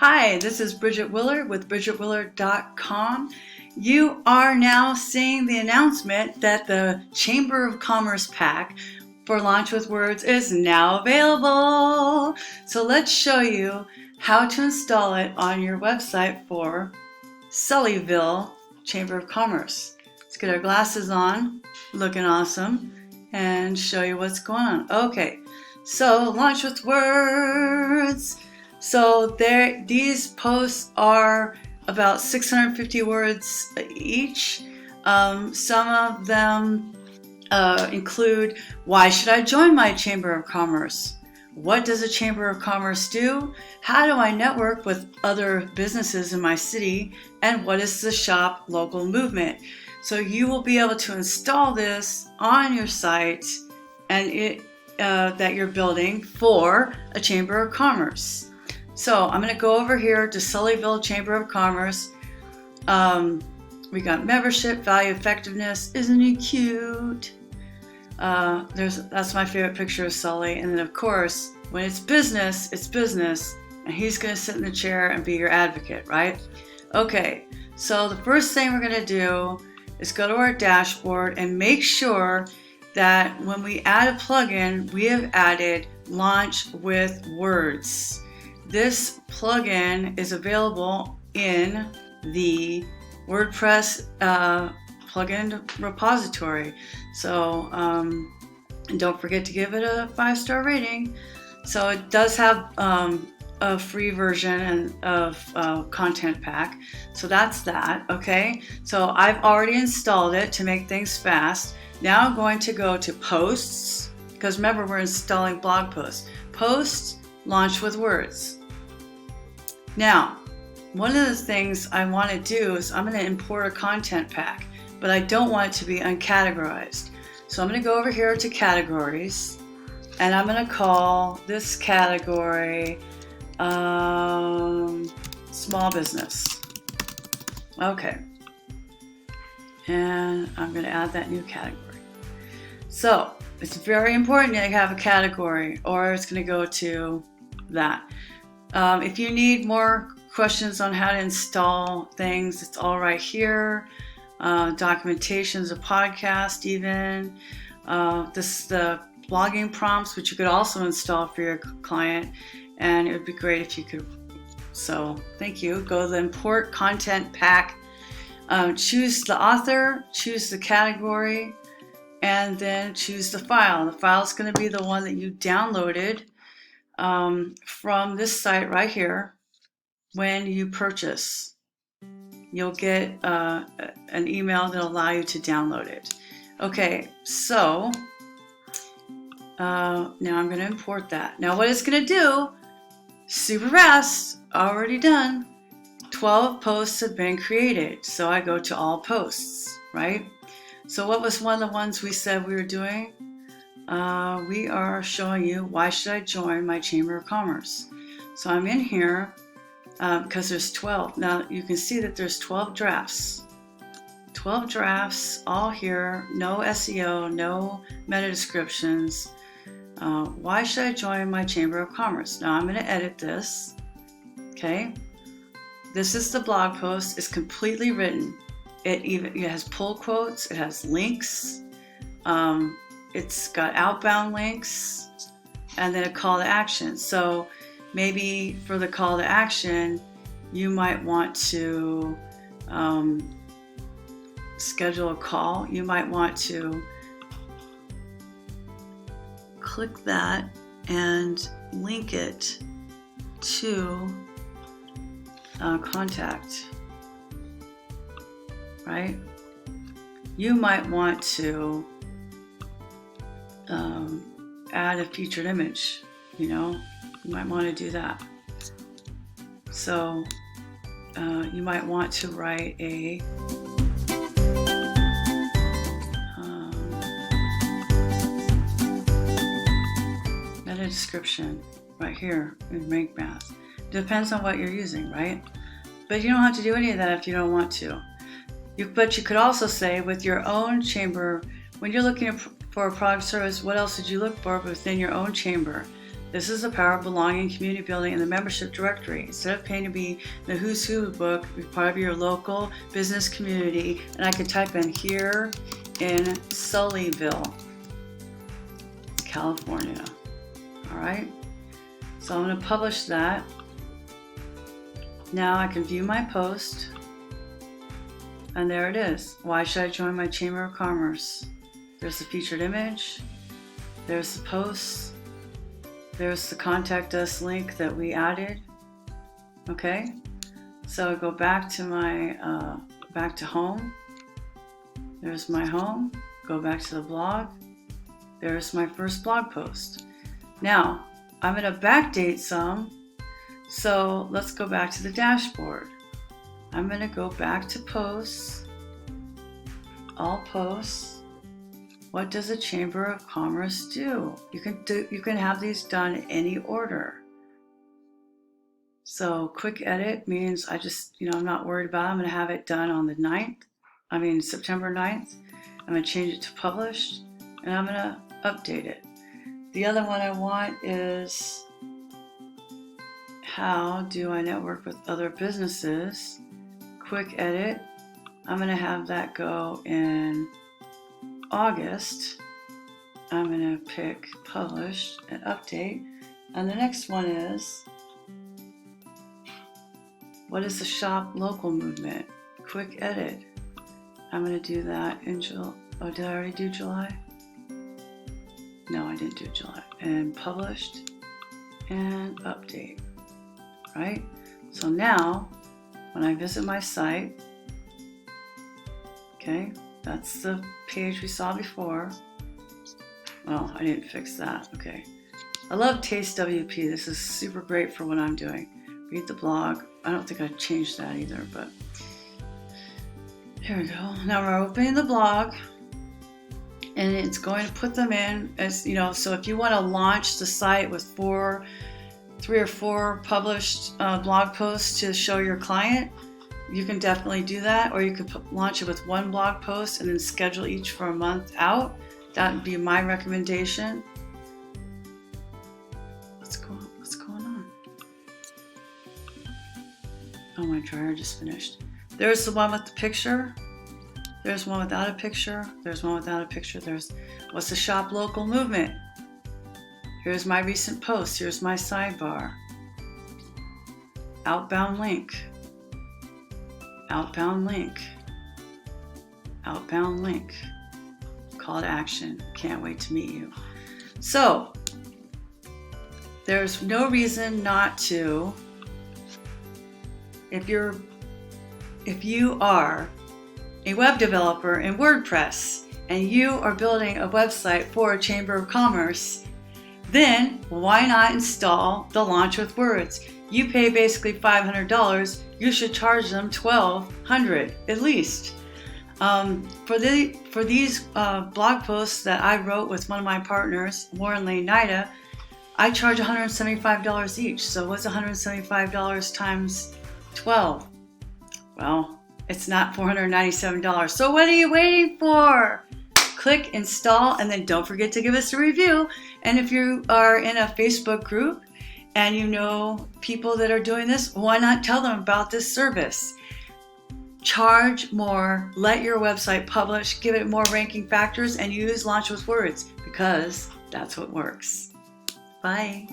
Hi, this is Bridget Willard with BridgetWillard.com. You are now seeing the announcement that the Chamber of Commerce pack for Launch with Words is now available. So let's show you how to install it on your website for Sullyville Chamber of Commerce. Let's get our glasses on, looking awesome, and show you what's going on. Okay, so Launch with Words. So these posts are about 650 words each. Some of them include, why should I join my Chamber of Commerce? What does a Chamber of Commerce do? How do I network with other businesses in my city? And what is the shop local movement? So you will be able to install this on your site and that you're building for a Chamber of Commerce. So I'm going to go over here to Sullyville Chamber of Commerce. We got membership, value, effectiveness. Isn't he cute? That's my favorite picture of Sully. And then of course, when it's business, and he's going to sit in the chair and be your advocate, right? Okay, so the first thing we're going to do is go to our dashboard and make sure that when we add a plugin, we have added Launch with Words. This plugin is available in the WordPress Plugin Repository. So and don't forget to give it a 5-star rating. So it does have a free version of content pack. So that's that, okay? So I've already installed it to make things fast. Now I'm going to go to Posts, because remember we're installing blog posts. Posts, Launch with Words. Now, one of the things I want to do is I'm going to import a content pack, but I don't want it to be uncategorized. So I'm going to go over here to categories, and I'm going to call this category small business. Okay. And I'm going to add that new category. So it's very important that you have a category, or it's going to go to that. If you need more questions on how to install things, it's all right here. Documentation's a podcast even. This is the blogging prompts, which you could also install for your client. And it would be great if you could. So thank you. Go to the import content pack. Choose the author, choose the category, and then choose the file. The file is going to be the one that you downloaded from this site right here. When you purchase, you'll get an email that'll allow you to download it. Okay, so now I'm going to import that. Now what it's going to do, super fast, already done. 12 posts have been created. So I go to all posts, right? So what was one of the ones we said we were doing? We are showing you, why should I join my Chamber of Commerce? So I'm in here because there's 12. Now you can see that there's 12 drafts. 12 drafts all here, no SEO, no meta descriptions. Why should I join my Chamber of Commerce? Now I'm going to edit this. Okay. This is the blog post. It's completely written. It has pull quotes. It has links. It's got outbound links, and then a call to action. So maybe for the call to action, you might want to schedule a call. You might want to click that and link it to contact, right? You might want to add a featured image, you might want to do that. So you might want to write a meta description right here in Rank Math. Depends on what you're using, right? But you don't have to do any of that if you don't want to. But you could also say with your own chamber, when you're looking for a product service, what else did you look for within your own chamber? This is the power of belonging, community building, and the membership directory. Instead of paying to be the who's who book, be part of your local business community. And I could type in here in Sullyville, California. All right. So I'm going to publish that. Now I can view my post. And there it is. Why should I join my Chamber of Commerce? There's the featured image. There's the posts. There's the contact us link that we added. Okay. So I go back to my, back to home. There's my home. Go back to the blog. There's my first blog post. Now, I'm going to backdate some. So let's go back to the dashboard. I'm going to go back to posts, all posts. What does a Chamber of Commerce do? You can have these done in any order. So quick edit means I just, I'm not worried about it. I'm going to have it done on the September 9th. I'm going to change it to published and I'm going to update it. The other one I want is how do I network with other businesses? Quick edit. I'm going to have that go in August. I'm going to pick publish and update. And the next one is, what is the shop local movement? Quick edit. I'm going to do that in July. Oh, did I already do July? No, I didn't do July. And published and update. Right? So now, when I visit my site, okay, that's the page we saw before. Well, I didn't fix that. Okay. I love TasteWP. This is super great for what I'm doing. Read the blog. I don't think I changed that either, but here we go. Now we're opening the blog and it's going to put them in as, so if you want to launch the site with 3 or 4 published blog posts to show your client, you can definitely do that, or you could launch it with 1 blog post and then schedule each for a month out. That would be my recommendation. What's going on? Oh, my dryer just finished. There's the one with the picture. There's one without a picture. There's one without a picture. There's what's the shop local movement. Here's my recent post. Here's my sidebar. Outbound link. Outbound link. Outbound link. Call to action. Can't wait to meet you. So, there's no reason not to. If you are a web developer in WordPress and you are building a website for a Chamber of Commerce, then why not install the Launch with Words? You pay basically $500. You should charge them $1,200 at least. For these blog posts that I wrote with one of my partners, Warren Laine-Naida, I charge $175 each. So what's $175 times 12? Well, it's not $497. So what are you waiting for? Click install and then don't forget to give us a review. And if you are in a Facebook group and you know people that are doing this, why not tell them about this service? Charge more, let your website publish, give it more ranking factors, and use Launch with Words because that's what works. Bye.